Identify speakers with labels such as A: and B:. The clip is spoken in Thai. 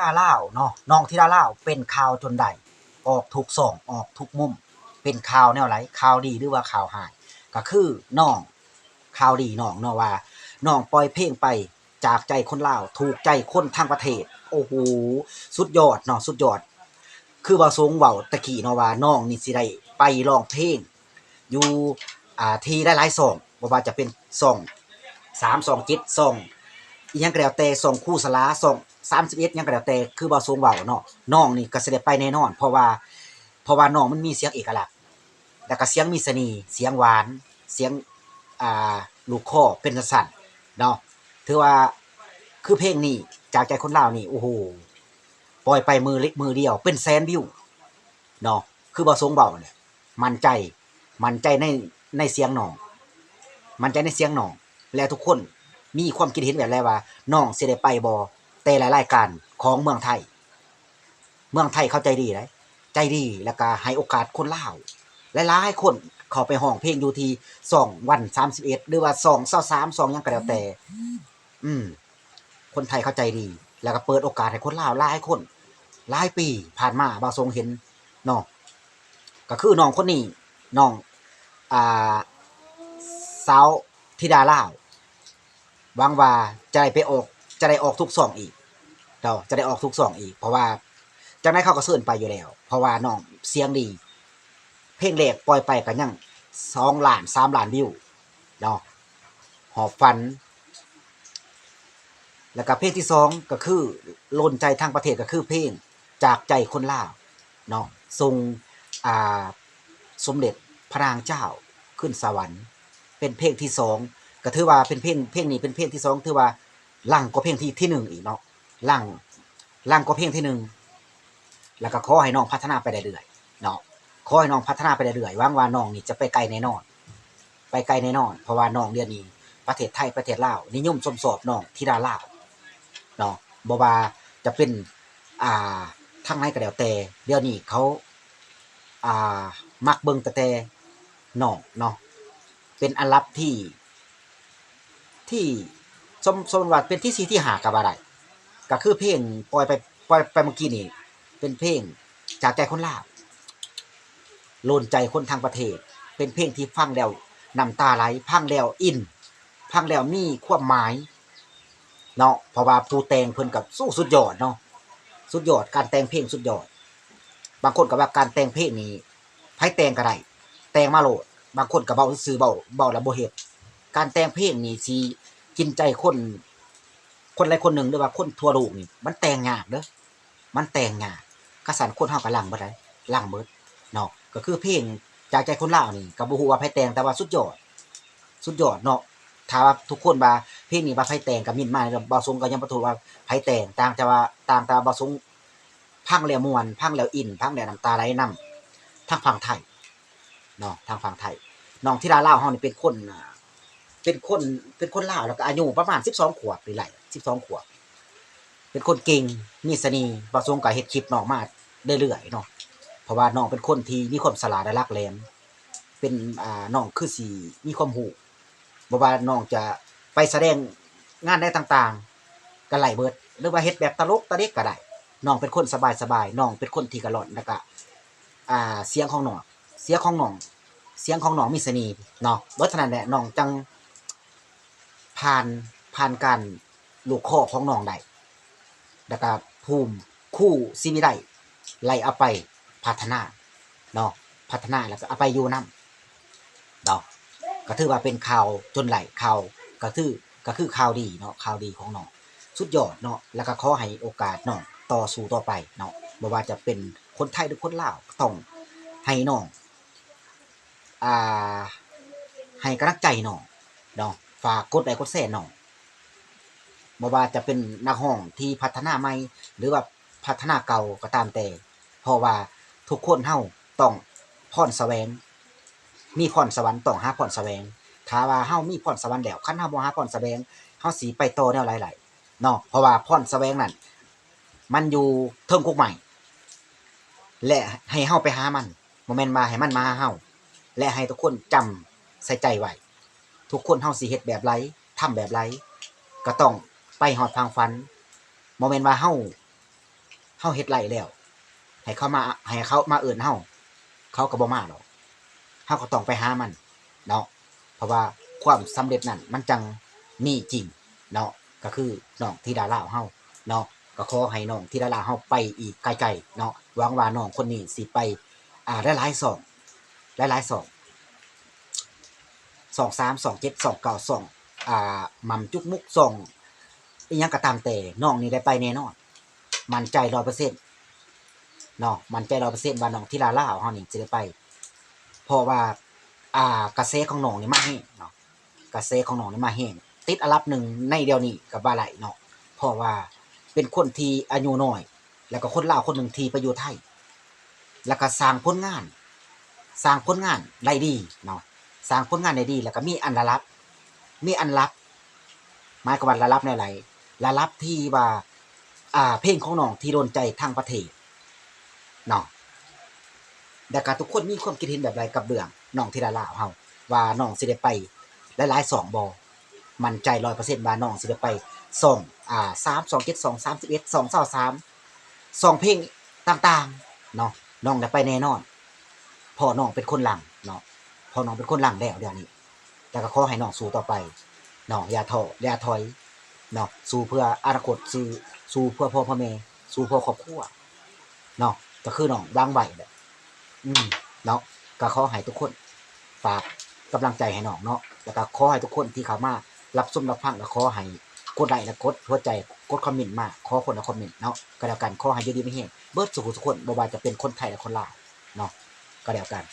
A: ดาลาวเนาะน้องธิดาลาวเป็นข่าวจนได้ออกทุกช่องออกทุกมุมเป็นข่าวแนวไหนข่าวดีหรือว่าข่าวร้ายก็คือน้องข่าวดีน้องเนาะว่าน้องปล่อยเพลงไปจากใจคนลาวถูกใจคนทั้งประเทศโอ้โหสุดยอดเนาะสุดยอดคือว่าทรงเว้าตะกี้เนาะว่าน้องนี่สิได้ไปร้องเพลงอยู่ที่หลายๆช่องบ่ว่าจะเป็นช่อง3ช่อง7ช่องอิหยังก็แล้วแต่ช่องครูสลาช่อง31หยังก็แล้วแต่คือบ่ทรงเว้าเนาะน้องนี่ก็สิได้ไปแน่นอนเพราะว่าน้องมันมีเสียงเอกลักษณ์แล้วก็เสียงมีเสน่ห์เสียงหวานเสียงอ่าลูกคอเป็นสั้นๆเนาะถือว่าคือเพลงนี้จากใจคนลาวนี่โอ้โหปล่อยไปมือเดียวเป็นแสนวิวเนาะคือบ่ทรงเว้าเนี่ยมั่นใจมั่นใจในเสียงน้องมั่นใจในเสียงน้องและทุกคนมีความคิดเห็นแบบไรว่าน้องสิได้ไปบ่แต่หลายรายการของเมืองไทยเขาใจดีเด้ใจดีแล้วก็ให้โอกาสคนลาวหลายๆคนเข้าไปร้องเพลงอยู่ที่ช่องวัน31หรือว่าช่อง23ช่องหยังก็แล้วแต่อืมคนไทยเข้าใจดีแล้วก็เปิดโอกาสให้คนลาวหลายคนหลายปีผ่านมาบ่าวทรงเห็นเนาะก็คือน้องคนนี้น้องอ่าสาวธิดาลาวหวังว่าจะได้ไปออกจะได้ออกทุกช่องอีกเนาะจะได้ออกทุกช่องอีกเพราะว่าจังได๋เขาก็เชิญไปอยู่แล้วเพราะว่าน้องเสียงดีเพลงแรกปล่อยไปก็ยัง2ล้าน3ล้านวิวเนาะหอบฝันแล้วก็เพลงที่2ก็คือโลนใจทั้งประเทศก็คือเพลงจากใจคนลาวเนาะทรงอ่าสมเด็จพระนางเจ้าขึ้นสวรรค์เป็นเพลงที่2ก็ถือว่าเป็นเพลงนี้เป็นเพลงที่2ถือว่าลั่งกว่าเพลงที่1อีกเนาะลั่งกว่าเพลงที่1แล้วก็ขอให้น้องพัฒนาไปเรื่อยๆเนาะขอให้น้องพัฒนาไปเรื่อยๆหวังว่าน้องนี่จะไปไกลแน่นอนไปไกลแน่นอนเพราะว่าน้องเดี๋ยวนี้ประเทศไทยประเทศลาวนิยมชมชอบน้องธิดาลาวเนาะบ่ว่าจะเป็นอ่าทางไหนก็แล้วแต่เดี๋ยวนี้เขาอ่ามักเบิ่งแต่น้องเนาะเป็นอันลับที่สมว่าเป็นที่4ที่5ก็ว่าได้ก็คือเพลงปล่อยไปเมื่อกี้นี่เป็นเพลงจากใจคนลาวโลนใจคนทั้งประเทศเป็นเพลงที่ฟังแล้วน้ำตาไหลฟังแล้วอินฟังแล้วมีความหมายเนาะเพราะว่าผู้แต่งเพิ่นก็สู้สุดยอดเนาะสุดยอดการแต่งเพลงสุดยอดบางคนก็ว่าการแต่งเพลงนี้ไผแต่งก็ได้แต่งมาโลดบางคนก็เว้าซื่อๆเว้าแล้วบ่เฮ็ดการแต่งเพลงนี่สิกินใจคนใดคนหนึ่งหรือว่าคนทั่วโลกนี่มันแต่งยากเด้อมันแต่งยากคันซั้นคนเฮาก็ลังบ่ได้ลังเบิดเนาะก็คือเพลงจากใจคนลาวนี่ก็บ่ฮู้ว่าไผแต่งแต่ว่าสุดยอดสุดยอดเนาะถ้าว่าทุกคนว่าเพลงนี้ว่าไผแต่งก็เม้นมาบ่าวสงก็ยังบ่ถูกว่าไผแต่งต่างแต่บ่าวสงฟังแล้วม่วนฟังแล้วอินฟังแล้วน้ำตาไหลนำทางฝั่งไทยเนาะทางฝั่งไทยน้องธิดาลาวเฮานี่เป็นคนลาวแล้วก็อายุประมาณ12ขวบนี่แหละ12ขวบเป็นคนเก่งมีเสน่ห์บ่าวสงก็เฮ็ดคลิปน้องมาเรื่อยๆเนาะเพราะว่าน้องเป็นคนที่มีความฉลาดและหลักแหลมเป็นน้องคือสิมีความรู้บ่ว่าน้องจะไปแสดงงานใดต่างๆก็ไล้เบิดหรือว่าเฮ็ดแบบตลกตะเล็กก็ได้น้องเป็นคนสบายๆน้องเป็นคนที่กะล่อนแล้วก็เสียงของน้องเสียงของน้องเสียงของน้องมีเสน่ห์เนาะเพราะฉะนั้นแหละน้องจังผ่านการลูกคอของน้องได้แล้วก็ภูมิคู่ชีวิตได้ไล่เอาไปพัฒนาเนาะพัฒนาแล้วก็เอาไปอยู่นำเนาะก็ถือว่าเป็นข่าวจนไหลข่าวก็คือข่าวดีเนาะข่าวดีของน้องสุดยอดเนาะแล้วก็ขอให้โอกาสน้องต่อสู้ต่อไปเนาะบ่ว่าจะเป็นคนไทยหรือคนลาวต้องให้น้องอ่าให้กำลังใจน้องเนาะฝากกดไลค์กดแชร์น้องบ่ว่าจะเป็นนักร้องที่พัฒนาใหม่หรือว่าพัฒนาเก่าก็ตามแต่เพราะว่าทุกคนเฮาต้องพรแสวงมีพรสวรรค์ต้องหาพรแสวงถ้าว่าเฮามีพรสวรรค์แล้วคันเฮาบ่หาพรแสวงเฮาสิไปต่อแนวใดๆเนาะเพราะว่าพรแสวงนั่นมันอยู่เทิงกกไม้และให้เฮาไปหามันบ่แม่นว่าให้มันมาหาเฮาและให้ทุกคนจำใส่ใจไว้ทุกคนเฮาสิเฮ็ดแบบไรทำแบบไรก็ต้องไปฮอดทางฝันบ่แม่นว่าเฮา เฮาเฮ็ดไรแล้วให้เขามาเอิ้นเขาก็บ่มาดอกเฮาก็ต้องไปหามันเนาะเพราะว่าความสำเร็จนั้นมันจังมีจริงเนาะก็คือน้องธิดาลาวเฮาเนาะก็ขอให้น้องธิดาลาวเฮาไปอีกไกลๆเนาะหวังว่าน้องคนนี้สิไปหลายๆช่องหลายๆช่องช่อง3ช่อง7ช่อง9ช่องหม่ำจุกมุกช่องอิหยังก็ตามแต่น้องนี่ได้ไปแน่นอนมั่นใจ100%เนาะมั่นใจ100%ว่าน้องธิดาลาวเฮานี่สิได้ไปเพราะว่ากระแสของน้องนี่มาแรงเนาะกระแสของน้องนี่มาแรงติดอันดับ1ในเดี๋ยวนี้ก็ว่าได้เนาะเพราะว่าเป็นคนที่อายุน้อยแล้วก็คนลาวคนหนึ่งที่ไปอยู่ไทยแล้วก็สร้างผลงได้ดีเนาะสร้างผลงานได้ดีแล้วก็มีอันดับหมายความว่าระดับแนวไหนระดับที่ว่าเพลงของน้องที่โดนใจทั้งประเทศเนาะแล้วก็ทุกคนมีความคิดเห็นแบบไรกับเรื่องน้องธิดาลาวเฮาว่าน้องสิได้ไปหลายๆช่องบ่มั่นใจ100%ว่าน้องสิได้ไปช่อง3 2 7 2 31 2 23ช่องเพลงต่างๆเนาะน้องได้ไปแน่นอนเพราะน้องเป็นคนหลังเนาะเพราะน้องเป็นคนหลังแล้วเดี๋ยวนี้แล้วก็ขอให้น้องสู้ต่อไปน้องอย่าท้ออย่าถอยเนาะสู้เพื่ออนาคตสู้เพื่อพ่อแม่สู้เพื่อครอบครัวเนาะก็คือน้องวางไว้แหละเนาะก็ขอให้ทุกคนฝากกำลังใจให้น้องเนาะแล้วก็ขอให้ทุกคนที่เข้ามารับชมรับฟังก็ขอให้กดไลค์และกดหัวใจกดคอมเมนต์มาขอคนละคอมเมนต์เนาะก็แล้วกันขอให้อยู่ดีมีแรงเบิดสุขทุกคนบ่ว่าจะเป็นคนไทยและคนลาวเนาะก็แล้วกัน